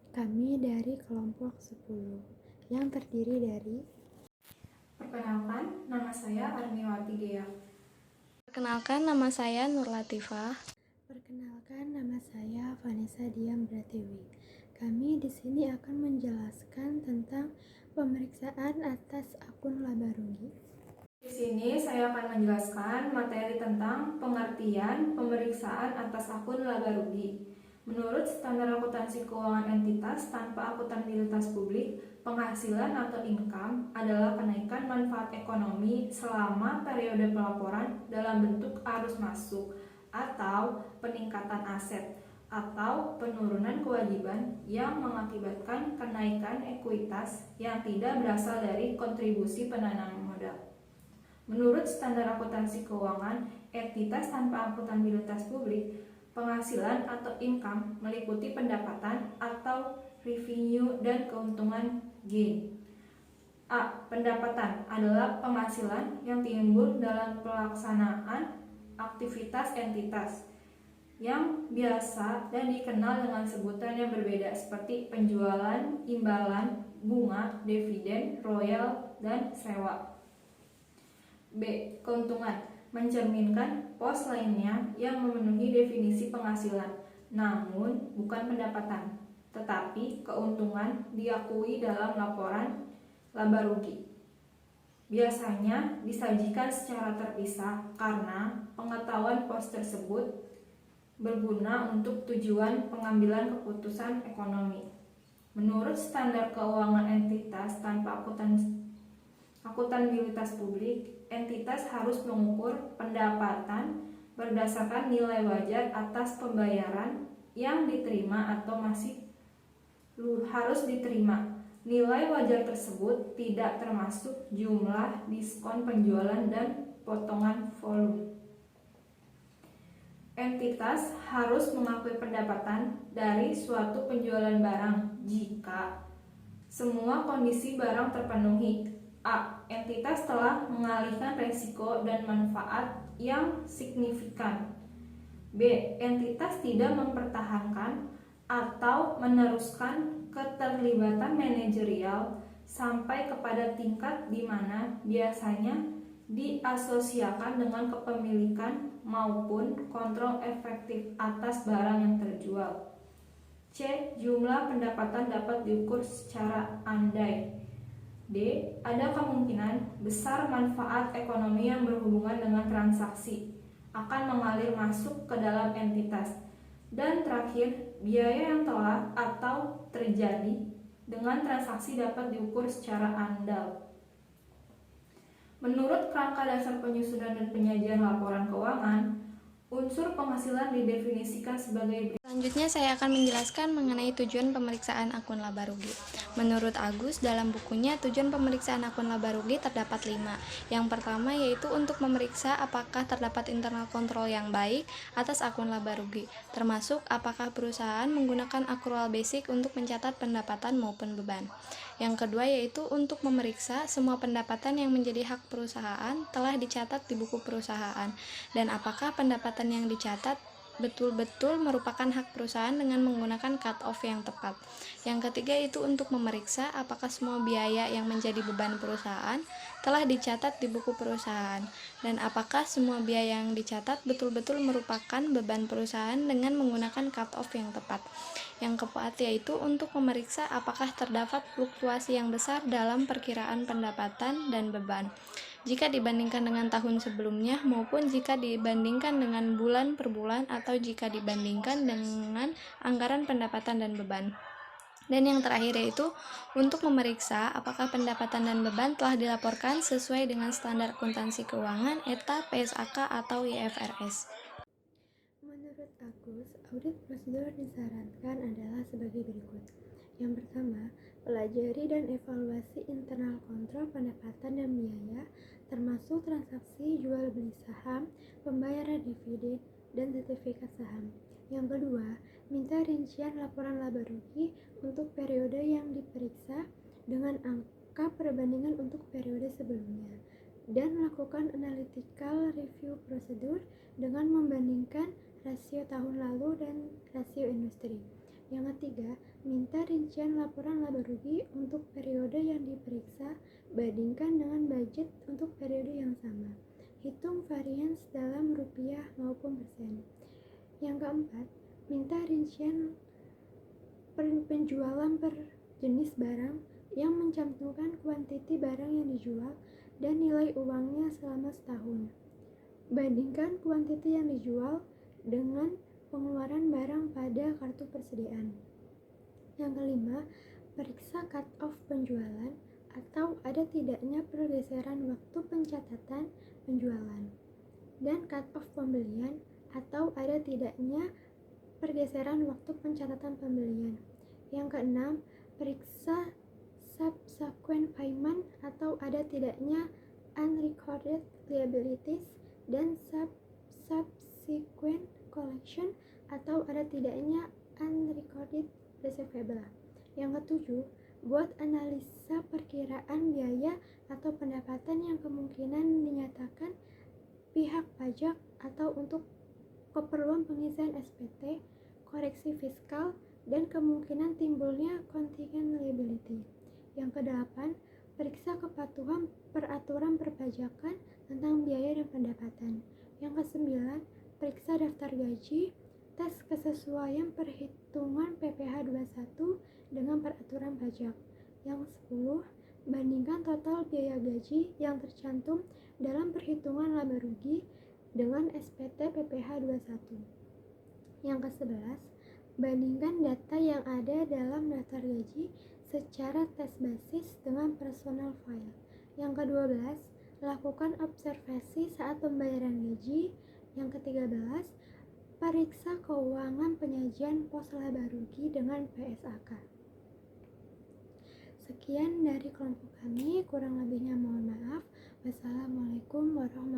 Kami dari kelompok 10 yang terdiri dari Perkenalkan, nama saya Armiwati Dea. Perkenalkan, nama saya Nur Latifah. Perkenalkan, nama saya Vanessa Diam Bratiwi. Kami di sini akan menjelaskan tentang pemeriksaan atas akun laba rugi. Di sini saya akan menjelaskan materi tentang pengertian pemeriksaan atas akun laba rugi. Menurut standar akuntansi keuangan entitas tanpa akuntabilitas publik, penghasilan atau income adalah kenaikan manfaat ekonomi selama periode pelaporan dalam bentuk arus masuk atau peningkatan aset atau penurunan kewajiban yang mengakibatkan kenaikan ekuitas yang tidak berasal dari kontribusi penanam modal. Menurut standar akuntansi keuangan entitas tanpa akuntabilitas publik, penghasilan atau income meliputi pendapatan atau revenue dan keuntungan gain. A. Pendapatan adalah penghasilan yang timbul dalam pelaksanaan aktivitas entitas yang biasa dan dikenal dengan sebutan yang berbeda seperti penjualan, imbalan, bunga, dividen, royal, dan sewa. B. Keuntungan mencerminkan pos lainnya yang memenuhi definisi penghasilan, namun bukan pendapatan, tetapi keuntungan diakui dalam laporan laba rugi. Biasanya disajikan secara terpisah karena pengetahuan pos tersebut berguna untuk tujuan pengambilan keputusan ekonomi. Menurut standar keuangan entitas tanpa akuntabilitas publik, entitas harus mengukur pendapatan berdasarkan nilai wajar atas pembayaran yang diterima atau masih harus diterima. Nilai wajar tersebut tidak termasuk jumlah diskon penjualan dan potongan volume. Entitas harus mengakui pendapatan dari suatu penjualan barang jika semua kondisi barang terpenuhi. A. Entitas telah mengalihkan risiko dan manfaat yang signifikan. B. Entitas tidak mempertahankan atau meneruskan keterlibatan manajerial sampai kepada tingkat di mana biasanya diasosiasikan dengan kepemilikan maupun kontrol efektif atas barang yang terjual. C. Jumlah pendapatan dapat diukur secara andai. D. Ada kemungkinan besar manfaat ekonomi yang berhubungan dengan transaksi akan mengalir masuk ke dalam entitas. Dan terakhir, biaya yang telah atau terjadi dengan transaksi dapat diukur secara andal. Menurut kerangka dasar penyusunan dan penyajian laporan keuangan, unsur penghasilan didefinisikan sebagai berikut. Selanjutnya saya akan menjelaskan mengenai tujuan pemeriksaan akun laba rugi. Menurut Agus, dalam bukunya tujuan pemeriksaan akun laba rugi terdapat 5. Yang pertama yaitu untuk memeriksa apakah terdapat internal kontrol yang baik atas akun laba rugi, termasuk apakah perusahaan menggunakan akrual basic untuk mencatat pendapatan maupun beban. Yang kedua yaitu untuk memeriksa semua pendapatan yang menjadi hak perusahaan telah dicatat di buku perusahaan, dan apakah pendapatan yang dicatat betul-betul merupakan hak perusahaan dengan menggunakan cut-off yang tepat. Yang ketiga itu untuk memeriksa apakah semua biaya yang menjadi beban perusahaan telah dicatat di buku perusahaan, dan apakah semua biaya yang dicatat betul-betul merupakan beban perusahaan dengan menggunakan cut-off yang tepat. Yang keempat yaitu untuk memeriksa apakah terdapat fluktuasi yang besar dalam perkiraan pendapatan dan beban jika dibandingkan dengan tahun sebelumnya maupun jika dibandingkan dengan bulan per bulan atau jika dibandingkan dengan anggaran pendapatan dan beban. Dan yang terakhir yaitu untuk memeriksa apakah pendapatan dan beban telah dilaporkan sesuai dengan standar akuntansi keuangan ETA, PSAK, atau IFRS. Menurut Agus, audit prosedur disarankan adalah sebagai berikut. Yang pertama, pelajari dan evaluasi internal kontrol pendapatan dan biaya, termasuk transaksi jual beli saham, pembayaran dividen, dan sertifikat saham. Yang kedua, minta rincian laporan laba rugi untuk periode yang diperiksa dengan angka perbandingan untuk periode sebelumnya, dan lakukan analytical review prosedur dengan membandingkan rasio tahun lalu dan rasio industri. Yang ketiga, minta rincian laporan laba rugi untuk periode yang diperiksa, bandingkan dengan budget untuk periode yang sama. Hitung varians dalam rupiah maupun persen. Yang keempat, minta rincian penjualan per jenis barang yang mencantumkan kuantiti barang yang dijual dan nilai uangnya selama setahun. Bandingkan kuantiti yang dijual dengan pengeluaran barang pada kartu persediaan. Yang kelima, periksa cut-off penjualan atau ada tidaknya pergeseran waktu pencatatan penjualan, dan cut-off pembelian atau ada tidaknya pergeseran waktu pencatatan pembelian. Yang keenam, periksa subsequent payment atau ada tidaknya unrecorded liabilities dan subsequent collection atau ada tidaknya unrecorded receivable. Yang ketujuh, buat analisa perkiraan biaya atau pendapatan yang kemungkinan dinyatakan pihak pajak atau untuk keperluan pengisian SPT, koreksi fiskal, dan kemungkinan timbulnya contingent liability. Yang kedelapan, periksa kepatuhan peraturan perpajakan tentang biaya dan pendapatan. Yang kesembilan, periksa daftar gaji, tes kesesuaian perhitungan PPh 21 dengan peraturan pajak. Yang 10, bandingkan total biaya gaji yang tercantum dalam perhitungan laba rugi dengan SPT PPh 21. Yang ke-11, bandingkan data yang ada dalam daftar gaji secara tes basis dengan personal file. Yang ke-12, lakukan observasi saat pembayaran gaji. Yang ke-13, periksa keuangan penyajian pos laba rugi dengan PSAK. Sekian dari kelompok kami, kurang lebihnya mohon maaf. Wassalamualaikum warahmatullahi wabarakatuh.